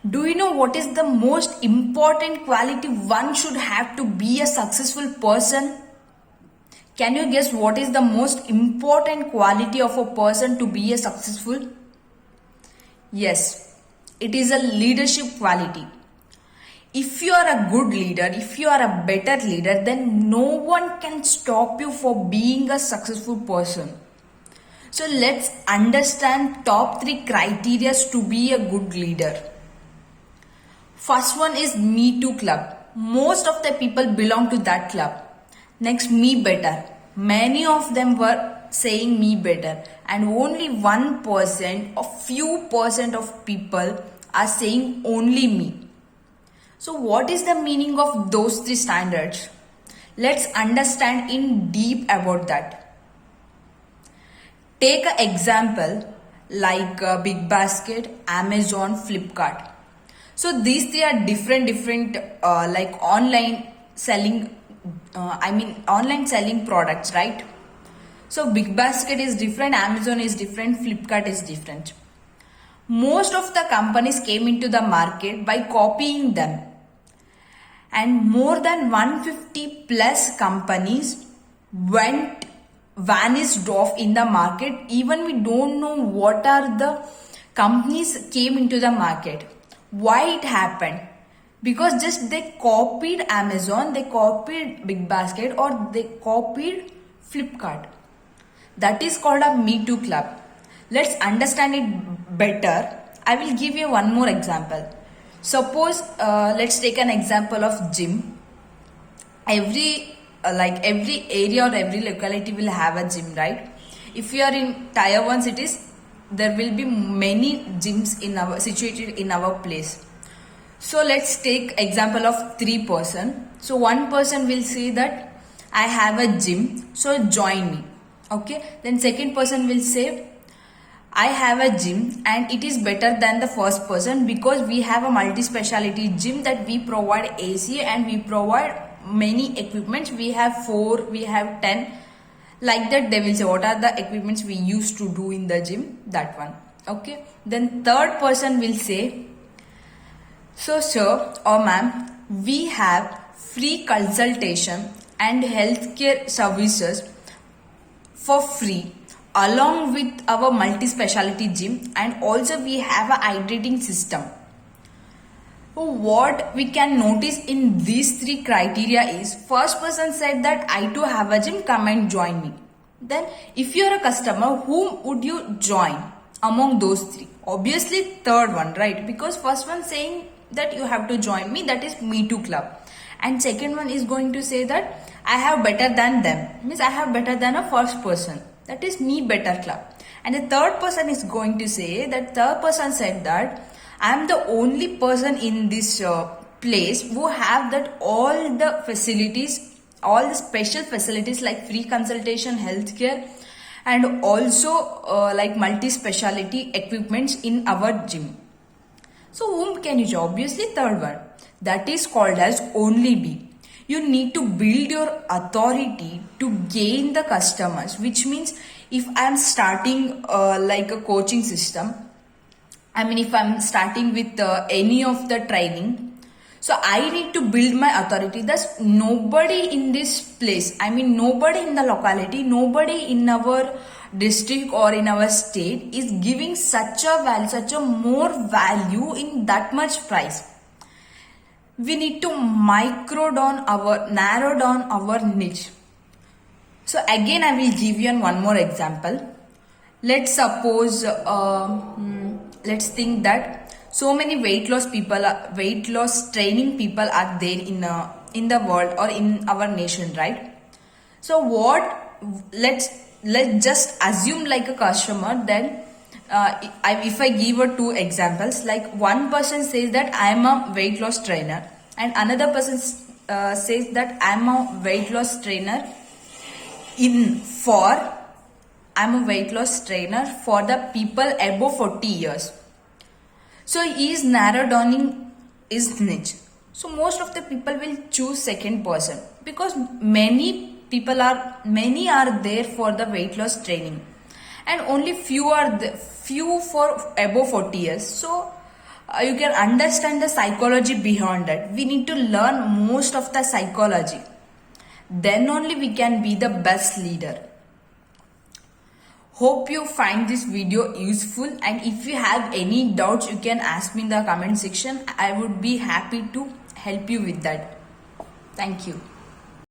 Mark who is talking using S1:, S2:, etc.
S1: Do you know what is the most important quality one should have to be a successful person? Can you guess what is the most important quality of a person to be a successful? Yes, it is a leadership quality. If you are a good leader, if you are a better leader, then no one can stop you for being a successful person. So let's understand top 3 criteria to be a good leader. First one is Me Too Club. Most of the people belong to that club. Next, Me Better. Many of them were saying Me Better, and only 1% or few percent of people are saying only me. So what is the meaning of those 3 standards? Let's understand in deep about that. Take an example like Big Basket, Amazon, Flipkart. So these 3 are different like online selling online selling products, right? So Big Basket is different, Amazon is different, Flipkart is different. Most of the companies came into the market by copying them, and more than 150 plus companies vanished off in the market. Even we don't know what are the companies came into the market. Why it happened? Because just they copied Amazon, they copied Big Basket, or they copied Flipkart. That is called a Me Too Club. Let's understand it better. I will give you one more example. Suppose let's take an example of gym. Every area or every locality will have a gym, right? If you are in tier 1 cities, there will be many gyms situated in our place. So let's take example of 3 person. So one person will say that I have a gym, so join me. Okay. Then second person will say I have a gym and it is better than the first person because we have a multi-speciality gym that we provide AC and we provide many equipments. We have 4, we have 10. Like that they will say what are the equipments we used to do in the gym, that one. Okay. Then third person will say, so sir or ma'am, we have free consultation and healthcare services for free along with our multi-speciality gym, and also we have a hydrating system. So what we can notice in these 3 criteria is, first person said that I too have a gym, come and join me. Then if you are a customer, whom would you join among those 3? Obviously third one, right? Because first one saying that you have to join me, that is Me Too Club. And second one is going to say that I have better than them, means I have better than a first person, that is Me Better Club. And the third person is going to say that third person said that I am the only person in this place who have that all the facilities, all the special facilities like free consultation, healthcare, and also like multi-speciality equipments in our gym. So whom can you join? Obviously third one. That is called as only be. You need to build your authority to gain the customers, which means if I am starting like a coaching system, if I'm starting with any of the training, so I need to build my authority. Thus, nobody in this place, nobody in the locality, nobody in our district or in our state is giving such a value, such a more value in that much price. We need to narrow down our niche. So again, I will give you one more example. Let's suppose, let's think that so many weight loss training people are there in the world or in our nation, right? So let's just assume like a customer. Then if I give her 2 examples, like one person says that I am a weight loss trainer and another person says that I am a weight loss trainer I'm a weight loss trainer for the people above 40 years. So he is narrow downing his niche. So most of the people will choose second person because many are there for the weight loss training and only few for above 40 years. So you can understand the psychology behind it. We need to learn most of the psychology. Then only we can be the best leader. Hope you find this video useful, and if you have any doubts, you can ask me in the comment section. I would be happy to help you with that. Thank you.